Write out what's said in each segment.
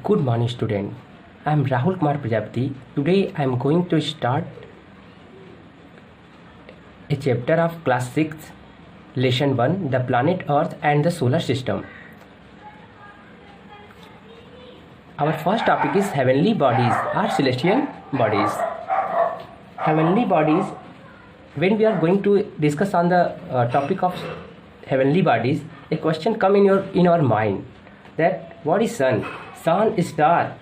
Good morning, student. I am Rahul Kumar Prajapati. Today I am going to start a chapter of class 6, lesson 1, the planet Earth and the solar system. Our first topic is heavenly bodies or celestial bodies. Heavenly bodies, when we are going to discuss on the topic of heavenly bodies, a question come in our mind that what is sun, star,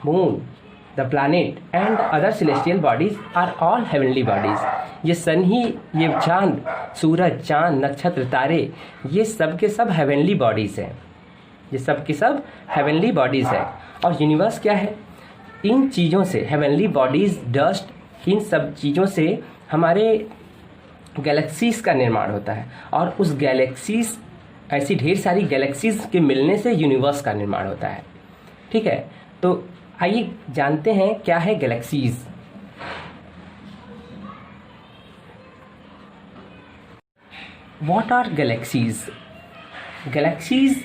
moon, the planet and other celestial bodies are all heavenly bodies. ये सन ही, ये चांद, सूरज, चांद, नक्षत्र, तारे, ये सब के सब हेवनली बॉडीज़ हैं. ये सब के सब हेवनली बॉडीज़ हैं. और यूनिवर्स क्या है? इन चीज़ों से, हेवनली बॉडीज़, डस्ट, इन सब चीज़ों से हमारे गैलेक्सीज़ का निर्माण होता है. और उस गैलेक्सीज़, ऐसी ढेर सारी गैलेक्सीज़ के मिलने से यूनिवर्स का निर्माण होता है. ठीक है, तो आइए जानते हैं क्या है galaxies. What are galaxies? Galaxies,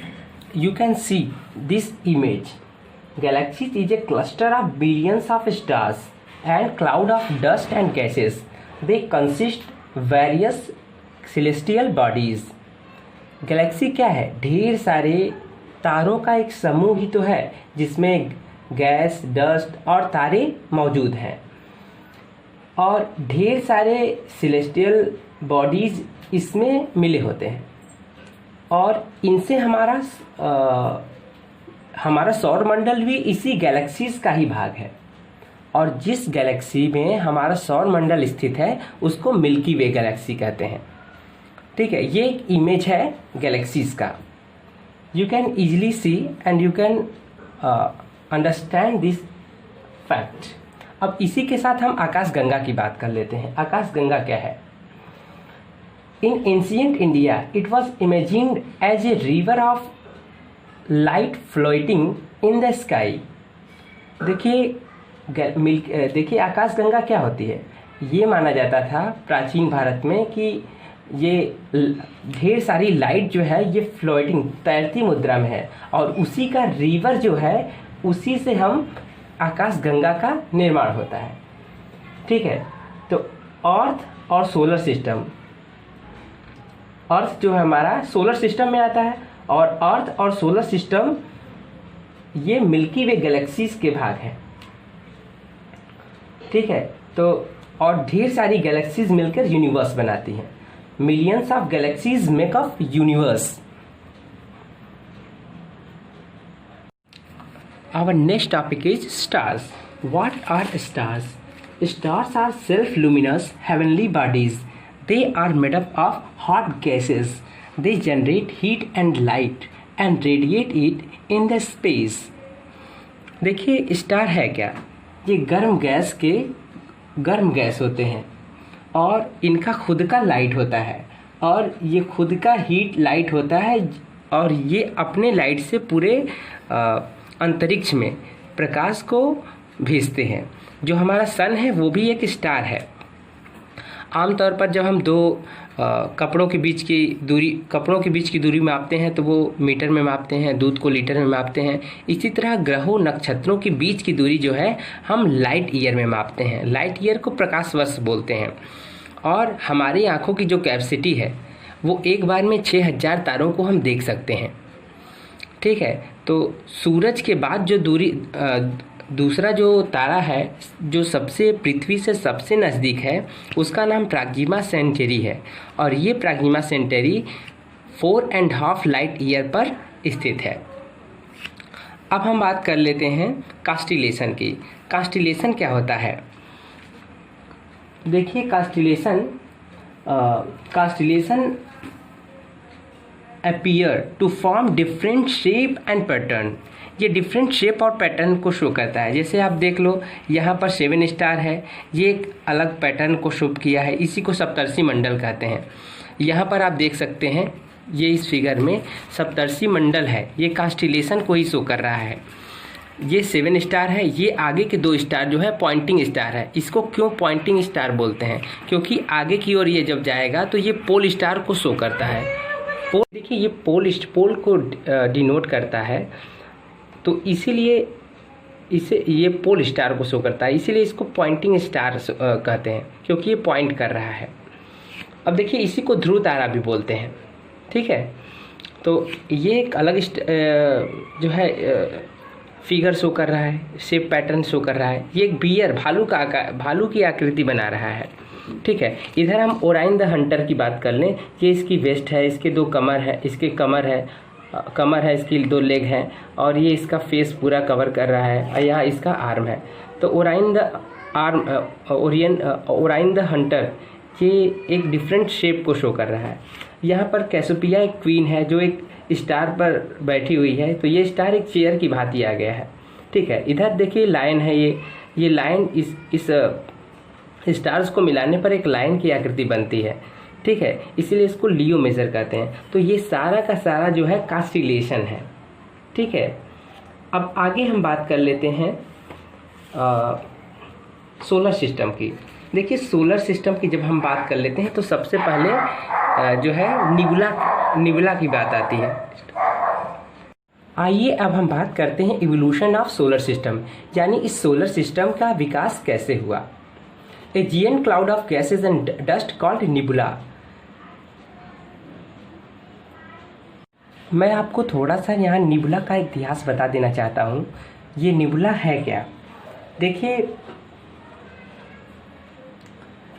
you can see this image. Galaxies is a cluster of billions of stars and cloud of dust and gases. They consist various celestial bodies. Galaxy क्या है? ढेर सारे तारों का एक समूह ही तो है जिसमें गैस, डस्ट और तारे मौजूद हैं. और ढेर सारे सेलेस्टियल बॉडीज इसमें मिले होते हैं. और इनसे हमारा सौर मंडल भी इसी गैलेक्सीज का ही भाग है. और जिस गैलेक्सी में हमारा सौर मंडल स्थित है उसको मिल्की वे गैलेक्सी कहते हैं. ठीक है, ये एक इमेज है गैलेक्सीज का. You can easily see and you can understand this fact. अब इसी के साथ हम आकाशगंगा की बात कर लेते हैं. आकाशगंगा क्या है? In ancient India, it was imagined as a river of light floating in the sky. देखिए आकाशगंगा क्या होती है. ये माना जाता था प्राचीन भारत में कि ये ढेर सारी लाइट जो है ये फ्लोटिंग, तैरती मुद्रा में है. और उसी का रिवर जो है, उसी से हम आकाशगंगा का निर्माण होता है. ठीक है, तो अर्थ और सोलर सिस्टम, अर्थ जो है हमारा सोलर सिस्टम में आता है. और अर्थ और सोलर सिस्टम ये मिल्की वे गैलेक्सीज के भाग हैं. ठीक है, तो और ढेर सारी गैलेक्सीज मिलकर यूनिवर्स बनाती हैं. Millions of galaxies make up universe. Our next topic is stars. What are stars? Stars are self-luminous heavenly bodies. They are made up of hot gases. They generate heat and light and radiate it in the space. देखिए star है क्या? ये गर्म gas होते हैं और इनका खुद का लाइट होता है और ये खुद का हीट लाइट होता है. और ये अपने लाइट से पूरे अंतरिक्ष में प्रकाश को भेजते हैं. जो हमारा सन है वो भी एक स्टार है. आमतौर पर जब हम दो कपड़ों के बीच की दूरी मापते हैं तो वो मीटर में मापते हैं, दूध को लीटर में मापते हैं. इसी तरह ग्रहों, नक्षत्रों के बीच की दूरी जो है हम लाइट ईयर में मापते हैं. लाइट ईयर को प्रकाश वर्ष बोलते हैं. और हमारी आँखों की जो कैपेसिटी है वो एक बार में 6000 तारों को हम देख सकते हैं. ठीक है, तो सूरज के बाद जो दूसरा जो तारा है जो सबसे पृथ्वी से सबसे नज़दीक है उसका नाम प्राक्सिमा सेंटेरी है. और ये प्राक्सिमा सेंटेरी 4.5 लाइट ईयर पर स्थित है. अब हम बात कर लेते हैं कांस्टेलेशन की. कांस्टेलेशन क्या होता है? देखिए कांस्टेलेशन appear to form different shape and pattern. ये डिफरेंट शेप और पैटर्न को शो करता है. जैसे आप देख लो यहाँ पर 7 स्टार है, ये एक अलग पैटर्न को शो किया है. इसी को सप्तर्षि मंडल कहते हैं. यहाँ पर आप देख सकते हैं ये इस फिगर में सप्तर्षि मंडल है, ये कांस्टेलेशन को ही शो कर रहा है. ये 7 स्टार है, ये आगे के 2 स्टार जो है पॉइंटिंग स्टार है. इसको क्यों पॉइंटिंग स्टार बोलते हैं? क्योंकि आगे की ओर ये जब जाएगा तो ये पोल स्टार को शो करता है. देखिए ये पोल को डिनोट करता है तो इसीलिए इसे ये पोल स्टार को शो करता है, इसीलिए इसको पॉइंटिंग स्टार कहते हैं, क्योंकि ये पॉइंट कर रहा है। अब देखिए इसी को ध्रुव तारा भी बोलते हैं, ठीक है। तो ये एक अलग जो है फिगर शो कर रहा है, शेप पैटर्न शो कर रहा है। ये एक बियर भालू की आकृति बना रहा है, ठीक है। इधर हम ओराइन द हंटर की बात कर लें। ये इसकी वेस्ट है, इसके दो कमर है, इसके कमर है, इसकी दो लेग हैं, और ये इसका फेस पूरा कवर कर रहा है, और यहाँ इसका आर्म है। तो ओराइन द हंटर ये एक डिफरेंट शेप को शो कर रहा है। यहाँ पर कैसोपिया एक क्वीन है जो एक स्टार पर बैठी हुई है, तो ये स्टार एक चेयर की भांति आ गया है, ठीक है। इधर देखिए लायन है, ये लायन इस स्टार्स को मिलाने पर एक लायन की आकृति बनती है, ठीक है, इसीलिए इसको लियो मेजर कहते हैं। तो ये सारा का सारा जो है कास्टिलेशन है, ठीक है। अब आगे हम बात कर लेते हैं सोलर सिस्टम की। देखिए सोलर सिस्टम की जब हम बात कर लेते हैं तो सबसे पहले जो है निबुला की बात आती है। आइए अब हम बात करते हैं इवोल्यूशन ऑफ सोलर सिस्टम, यानी इस सोलर सिस्टम का विकास कैसे हुआ। A giant cloud of gases and dust called nebula. मैं आपको थोड़ा सा यहाँ निबुला का इतिहास बता देना चाहता हूँ। ये निबुला है क्या? देखिए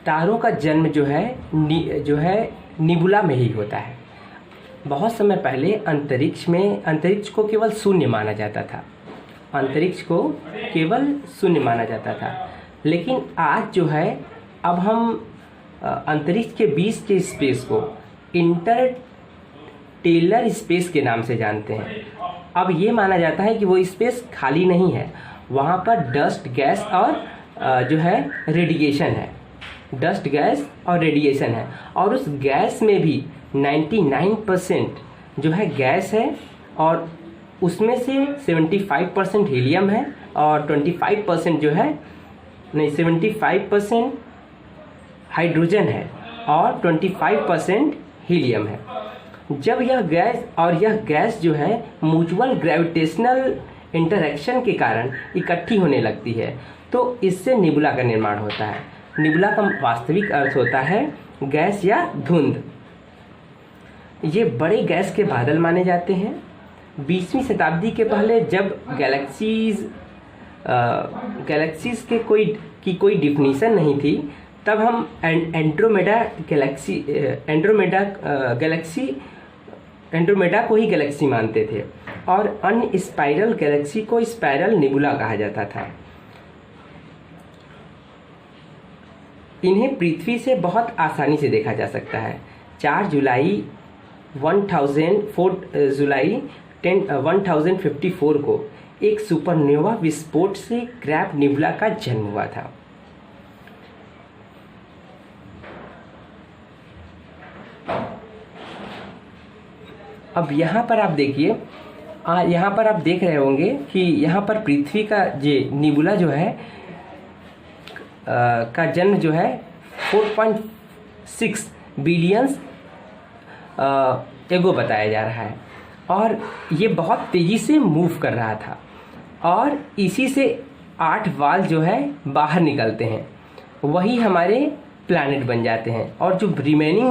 तारों का जन्म जो है निबुला में ही होता है। बहुत समय पहले अंतरिक्ष को केवल शून्य माना जाता था, लेकिन आज जो है अब हम अंतरिक्ष के बीच के स्पेस को इंटरस्टेलर स्पेस के नाम से जानते हैं। अब ये माना जाता है कि वो स्पेस खाली नहीं है, वहाँ पर डस्ट गैस और जो है रेडिएशन है, डस्ट गैस और रेडिएशन है, और उस गैस में भी 99% जो है गैस है, और उसमें से 75% हीलियम है, और 25% जो है 75% हाइड्रोजन है, और 25% हीलियम है। जब यह गैस जो है म्यूचुअल ग्रेविटेशनल इंटरेक्शन के कारण इकट्ठी होने लगती है, तो इससे निबुला का निर्माण होता है। निबुला का वास्तविक अर्थ होता है गैस या धुंध। ये बड़े गैस के बादल माने जाते हैं। 20वीं शताब्दी के पहले जब गैलेक्सीज के कोई डिफिनीशन नहीं थी, तब हम एंड्रोमेडा को ही गैलेक्सी मानते थे, और अन्य स्पाइरल गैलेक्सी को स्पाइरल निबुला कहा जाता था। इन्हें पृथ्वी से बहुत आसानी से देखा जा सकता है। 4 जुलाई 1054 को एक सुपरनोवा विस्फोट से क्रैब निबुला का जन्म हुआ था। अब यहाँ पर आप देखिए, यहाँ पर आप देख रहे होंगे कि यहाँ पर पृथ्वी का ये निबुला जो है का जन्म जो है 4.6 बिलियन एगो बताया जा रहा है, और ये बहुत तेज़ी से मूव कर रहा था, और इसी से 8 वाल जो है बाहर निकलते हैं, वही हमारे प्लैनेट बन जाते हैं, और जो रिमेनिंग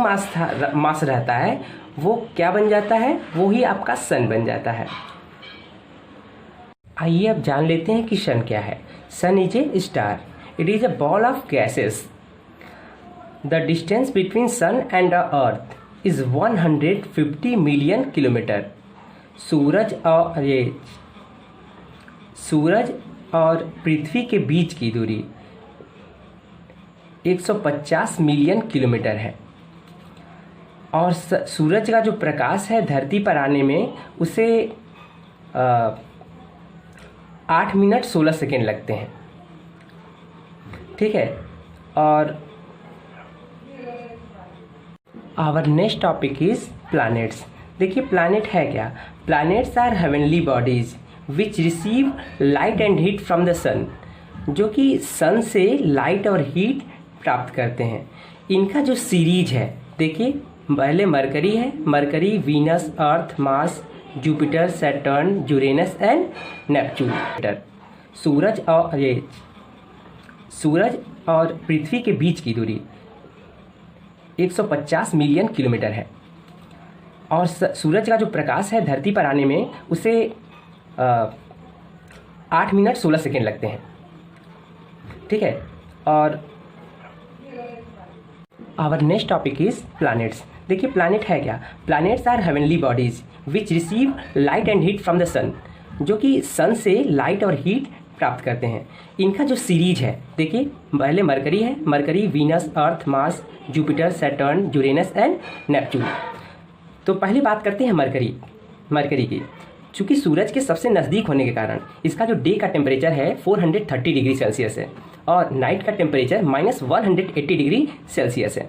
मास रहता है वो क्या बन जाता है, वो ही आपका सन बन जाता है। आइए अब जान लेते हैं कि सन क्या है। Sun is a star, it is a ball of gases. The distance between sun and the earth is 150 million kilometre. सूरज और पृथ्वी के बीच की दूरी 150 मिलियन किलोमीटर है, और सूरज का जो प्रकाश है धरती पर आने में उसे 8 मिनट 16 सेकेंड लगते हैं, ठीक है। और our next topic is planets. देखिए प्लैनेट है क्या? Planets are heavenly bodies which receive light and heat from the sun, जो कि सन से लाइट और हीट प्राप्त करते हैं। इनका जो सीरीज है, देखिए पहले मरकरी है, Mercury, Venus, Earth, Mars, Jupiter, Saturn, Uranus and Neptune. सूरज और पृथ्वी के बीच की दूरी 150 मिलियन किलोमीटर है और सूरज का जो प्रकाश है धरती पर आने में उसे 8 मिनट 16 सेकेंड लगते हैं। ठीक है, और our next topic is planets. देखिए प्लैनेट है क्या? Planets are heavenly bodies which receive light and heat from the sun, जो कि सन से लाइट और हीट प्राप्त करते हैं। इनका जो सीरीज है, देखिए पहले मरकरी है, Mercury, Venus, Earth, Mars, Jupiter, Saturn, Uranus and Neptune. तो पहले बात करते हैं मरकरी की। चूँकि सूरज के सबसे नज़दीक होने के कारण इसका जो डे का टेम्परेचर है 430 डिग्री सेल्सियस है और नाइट का टेम्परेचर -180 डिग्री सेल्सियस है।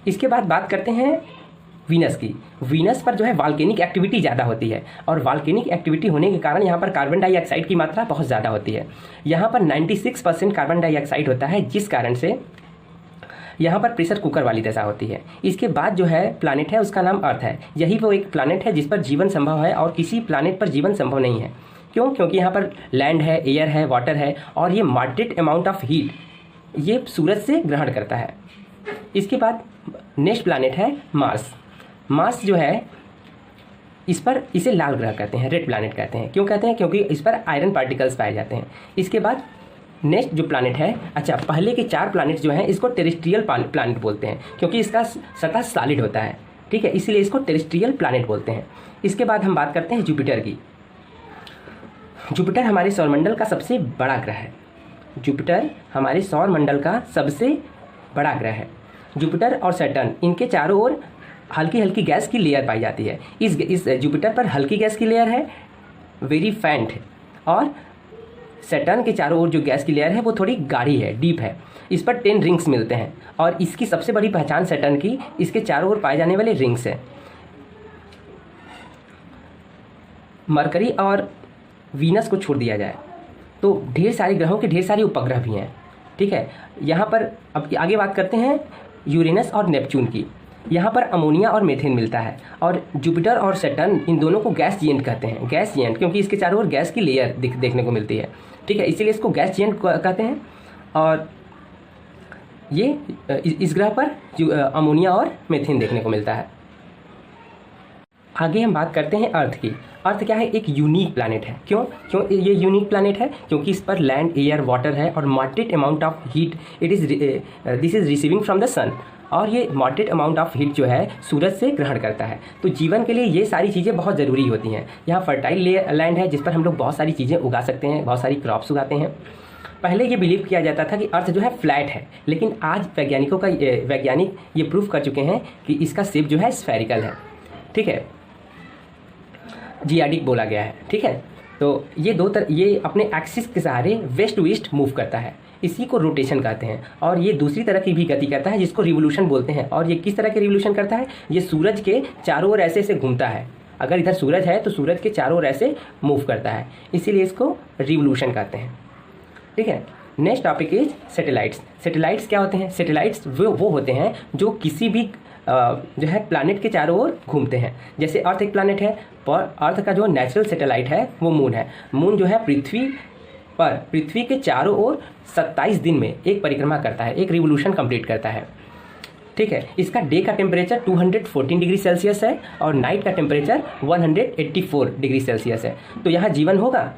इसके बाद बात करते हैं वीनस की। वीनस पर जो है वॉल्केनिक एक्टिविटी ज़्यादा होती है और वॉल्केनिक एक्टिविटी होने के कारण यहाँ पर कार्बन डाइऑक्साइड की मात्रा बहुत ज़्यादा होती है। यहाँ पर 96% कार्बन डाइऑक्साइड होता है, जिस कारण से यहाँ पर प्रेशर कुकर वाली दशा होती है। इसके बाद जो है प्लैनेट है उसका नाम अर्थ है। यही वो एक प्लैनेट है जिस पर जीवन संभव है और किसी प्लैनेट पर जीवन संभव नहीं है। क्यों? क्योंकि यहाँ पर लैंड है, एयर है, वाटर है और ये मॉडरेट अमाउंट ऑफ हीट ये सूरज से ग्रहण करता है। इसके बाद नेक्स्ट प्लैनेट है मार्स। मार्स जो है इसे लाल ग्रह कहते हैं, रेड प्लैनेट कहते हैं। क्यों कहते हैं? क्योंकि इस पर आयरन पार्टिकल्स पाए जाते हैं। इसके बाद नेक्स्ट जो प्लैनेट है, अच्छा पहले के 4 प्लैनेट जो हैं इसको टेरेस्ट्रियल प्लैनेट बोलते हैं क्योंकि इसका सतह सॉलिड होता है। ठीक है, इसलिए इसको टेरेस्ट्रियल प्लैनेट बोलते हैं। इसके बाद हम बात करते हैं जुपिटर की। जुपिटर हमारे सौरमंडल का सबसे बड़ा ग्रह है। जुपिटर हमारे सौरमंडल का सबसे बड़ा ग्रह है। जुपिटर और सैटर्न इनके चारों ओर हल्की हल्की गैस की लेयर पाई जाती है। इस जुपिटर पर हल्की गैस की लेयर है, वेरी फैंट, और सैटर्न के चारों ओर जो गैस की लेयर है वो थोड़ी गाढ़ी है, डीप है। इस पर 10 रिंग्स मिलते हैं और इसकी सबसे बड़ी पहचान सैटर्न की इसके चारों ओर पाए जाने वाले रिंग्स है। मरकरी और वीनस को छोड़ दिया जाए तो ढेर सारे ग्रहों के ढेर सारे उपग्रह भी हैं। ठीक है, यहाँ पर अब आगे बात करते हैं यूरेनस और नेपच्यून की। यहाँ पर अमोनिया और मीथेन मिलता है और जुपिटर और सैटर्न इन दोनों को गैस जिएंट कहते हैं। गैस जिएंट क्योंकि इसके चारों ओर गैस की लेयर देखने को मिलती है। ठीक है, इसीलिए इसको गैस जिएंट कहते हैं। और ये इस ग्रह पर अमोनिया और मीथेन देखने को मिलता है। आगे हम बात करते हैं अर्थ की। अर्थ क्या है? एक यूनिक प्लैनेट है। क्यों ये यूनिक प्लैनेट है? क्योंकि इस पर लैंड, एयर, वाटर है और moderate amount of heat this is receiving from the sun. और ये मॉडरेट अमाउंट ऑफ हीट जो है सूरज से ग्रहण करता है। तो जीवन के लिए ये सारी चीज़ें बहुत ज़रूरी होती हैं। यहाँ फर्टाइल लैंड है जिस पर हम लोग बहुत सारी चीज़ें उगा सकते हैं, बहुत सारी क्रॉप्स उगाते हैं। पहले ये बिलीव किया जाता था कि अर्थ जो है फ्लैट है, लेकिन आज वैज्ञानिक ये प्रूव कर चुके हैं कि इसका शेप जो है स्फेरिकल है। ठीक है, जियाडिक बोला गया है। ठीक है, तो ये अपने एक्सिस के सहारे वेस्ट टू ईस्ट मूव करता है, इसी को रोटेशन कहते हैं। और ये दूसरी तरह की भी गति करता है जिसको रिवोल्यूशन बोलते हैं। और ये किस तरह के रिवोल्यूशन करता है? ये सूरज के चारों ओर ऐसे घूमता है। अगर इधर सूरज है तो सूरज के चारों ओर ऐसे मूव करता है, इसीलिए इसको रिवोल्यूशन कहते हैं। ठीक है, next topic is satellites. Satellites क्या होते हैं? सैटेलाइट्स वो होते हैं जो किसी भी जो है प्लैनेट के चारों ओर घूमते हैं। जैसे अर्थ एक प्लैनेट है, पर अर्थ का जो नेचुरल सैटेलाइट है वो मून है। मून जो है पृथ्वी के चारों ओर 27 दिन में एक परिक्रमा करता है, एक रिवोल्यूशन कंप्लीट करता है। ठीक है, इसका डे का टेम्परेचर 214 डिग्री सेल्सियस है और नाइट का टेम्परेचर 184 डिग्री सेल्सियस है। तो यहाँ जीवन होगा?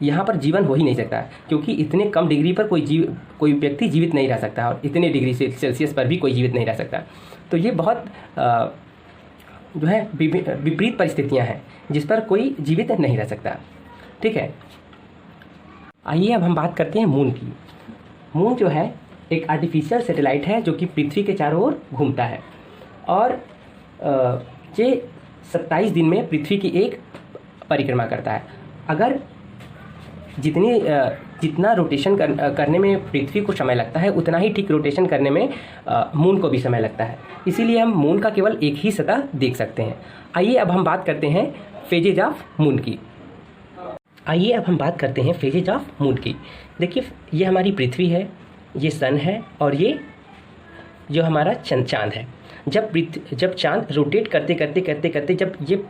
यहाँ पर जीवन हो ही नहीं सकता क्योंकि इतने कम डिग्री पर कोई व्यक्ति जीवित नहीं रह सकता और इतने डिग्री सेल्सियस पर भी कोई जीवित नहीं रह सकता। तो ये बहुत जो है विपरीत परिस्थितियाँ हैं जिस पर कोई जीवित नहीं रह सकता। ठीक है, आइए अब हम बात करते हैं मून की। मून जो है एक आर्टिफिशियल सैटेलाइट है जो कि पृथ्वी के चारों ओर घूमता है और ये 27 दिन में पृथ्वी की एक परिक्रमा करता है। अगर जितना रोटेशन करने में पृथ्वी को समय लगता है उतना ही ठीक रोटेशन करने में मून को भी समय लगता है। इसीलिए हम मून का केवल एक ही सतह देख सकते हैं। आइए अब हम बात करते हैं फेजेज ऑफ मून की। देखिए ये हमारी पृथ्वी है, ये सन है और ये जो हमारा चांद है। जब चांद रोटेट करते जब ये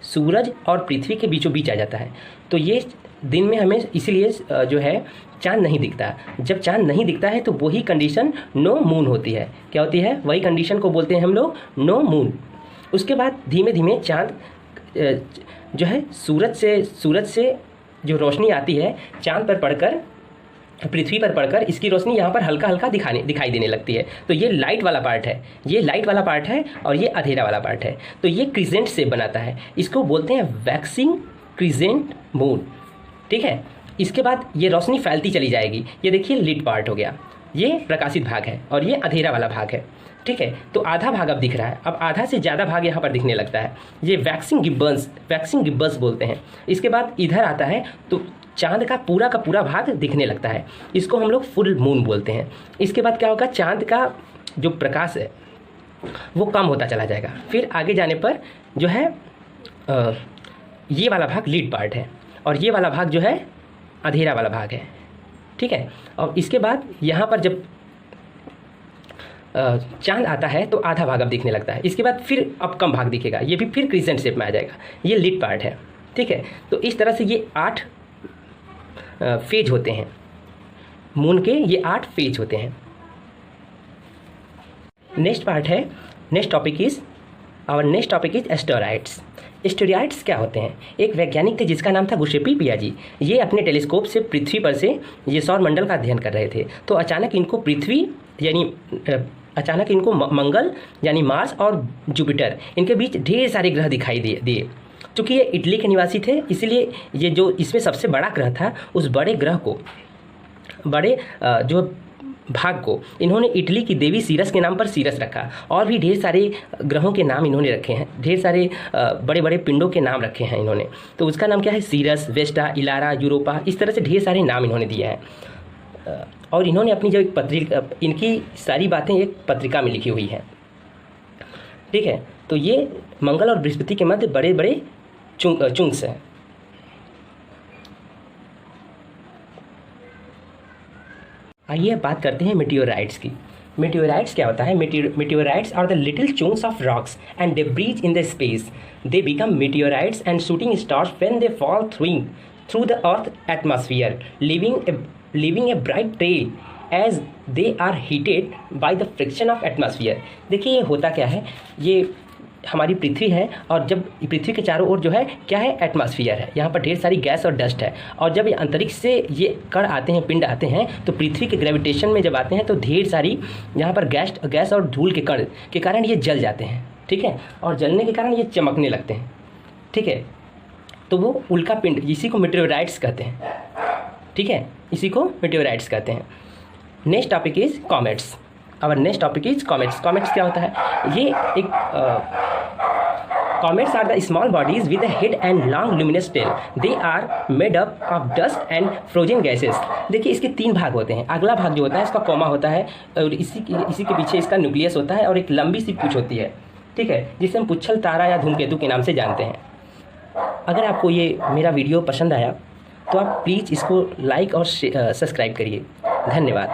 सूरज और पृथ्वी के बीचों बीच आ जाता है। तो ये दिन में हमें इसीलिए जो है चांद नहीं दिखता। जब चांद नहीं दिखता है तो वही कंडीशन नो मून होती है। क्या होती है? वही कंडीशन को बोलते हैं हम लोग नो मून। उसके बाद धीमे धीमे चांद जो है सूरज से जो रोशनी आती है चांद पर पड़कर, पृथ्वी पर पड़कर इसकी रोशनी यहाँ पर हल्का हल्का दिखाई देने लगती है। तो ये लाइट वाला पार्ट है, ये लाइट वाला पार्ट है और ये अंधेरा वाला पार्ट है। तो ये क्रिसेंट शेप बनाता है, इसको बोलते हैं वैक्सिंग क्रिसेंट मून। ठीक है, इसके बाद ये रोशनी फैलती चली जाएगी। ये देखिए लिट पार्ट हो गया, ये प्रकाशित भाग है और ये अंधेरा वाला भाग है। ठीक है, तो आधा भाग अब दिख रहा है, अब आधा से ज़्यादा भाग यहाँ पर दिखने लगता है। ये वैक्सिंग गिब्बन्स बोलते हैं। इसके बाद इधर आता है तो चांद का पूरा भाग दिखने लगता है, इसको हम लोग फुल मून बोलते हैं। इसके बाद क्या होगा, चांद का जो प्रकाश है वो कम होता चला जाएगा। फिर आगे जाने पर जो है ये वाला भाग लीड पार्ट है और ये वाला भाग जो है अंधेरा वाला भाग है। ठीक है, और इसके बाद यहाँ पर जब चांद आता है तो आधा भाग अब दिखने लगता है। इसके बाद फिर अब कम भाग दिखेगा, ये भी फिर क्रिसेंट शेप में आ जाएगा। ये लीड पार्ट है। ठीक है, तो इस तरह से ये 8 फेज होते हैं मून के, ये 8 फेज होते हैं। नेक्स्ट पार्ट है, next topic is asteroids. Asteroids क्या होते हैं? एक वैज्ञानिक थे जिसका नाम था गुसेपी पियाजी। ये अपने टेलीस्कोप से पृथ्वी पर से ये सौरमंडल का अध्ययन कर रहे थे। तो अचानक इनको मंगल यानी मार्स और जुपिटर, इनके बीच ढेर सारे ग्रह दिखाई दिए। चूँकि ये इटली के निवासी थे, इसीलिए ये जो इसमें सबसे बड़ा ग्रह था, उस बड़े ग्रह को, बड़े जो भाग को इन्होंने इटली की देवी सीरस के नाम पर सीरस रखा। और भी ढेर सारे ग्रहों के नाम इन्होंने रखे हैं, ढेर सारे बड़े बड़े पिंडों के नाम रखे हैं इन्होंने। तो उसका नाम क्या है? सीरस, वेस्टा, इलारा, यूरोपा, इस तरह से ढेर सारे नाम इन्होंने दिए हैं। और इन्होंने अपनी जो एक पत्रिका, इनकी सारी बातें एक पत्रिका में लिखी हुई हैं। ठीक है, तो ये मंगल और बृहस्पति के मध्य बड़े बड़े चुंक्स हैं। आइए बात करते हैं मेटियोराइट्स की। मेटियोराइट्स क्या होता है? Meteorites are the little chunks of rocks and debris in the space. They become meteorites and shooting stars when they fall through the earth atmosphere, leaving a bright trail as they are heated by the friction of atmosphere। देखिए ये होता क्या है, ये हमारी पृथ्वी है और जब पृथ्वी के चारों ओर जो है क्या है? एटमॉस्फेयर है, यहाँ पर ढेर सारी गैस और डस्ट है। और जब ये अंतरिक्ष से ये कण आते हैं, पिंड आते हैं, तो पृथ्वी के ग्रेविटेशन में जब आते हैं तो ढेर सारी यहाँ पर गैस और धूल के कण के कारण ये जल जाते हैं। ठीक है, और जलने के कारण ये चमकने लगते हैं। ठीक है, तो वो उल्का पिंड, इसी को मेटियोराइट्स कहते हैं। ठीक है, इसी को मेटियोराइट्स कहते हैं। Next topic is comets. Our next topic is comets. Comets क्या होता है? ये एक comets are the small bodies with a head and long luminous tail. They are made up of dust and frozen gases. देखिए इसके 3 भाग होते हैं। अगला भाग जो होता है इसका कॉमा होता है और इसी के पीछे इसका न्यूक्लियस होता है और एक लंबी सी पूंछ होती है। ठीक है, जिसे हम पुच्छल तारा या धूमकेतु के नाम से जानते हैं। अगर आपको ये मेरा वीडियो पसंद आया तो आप प्लीज़ इसको लाइक और सब्सक्राइब करिए। धन्यवाद।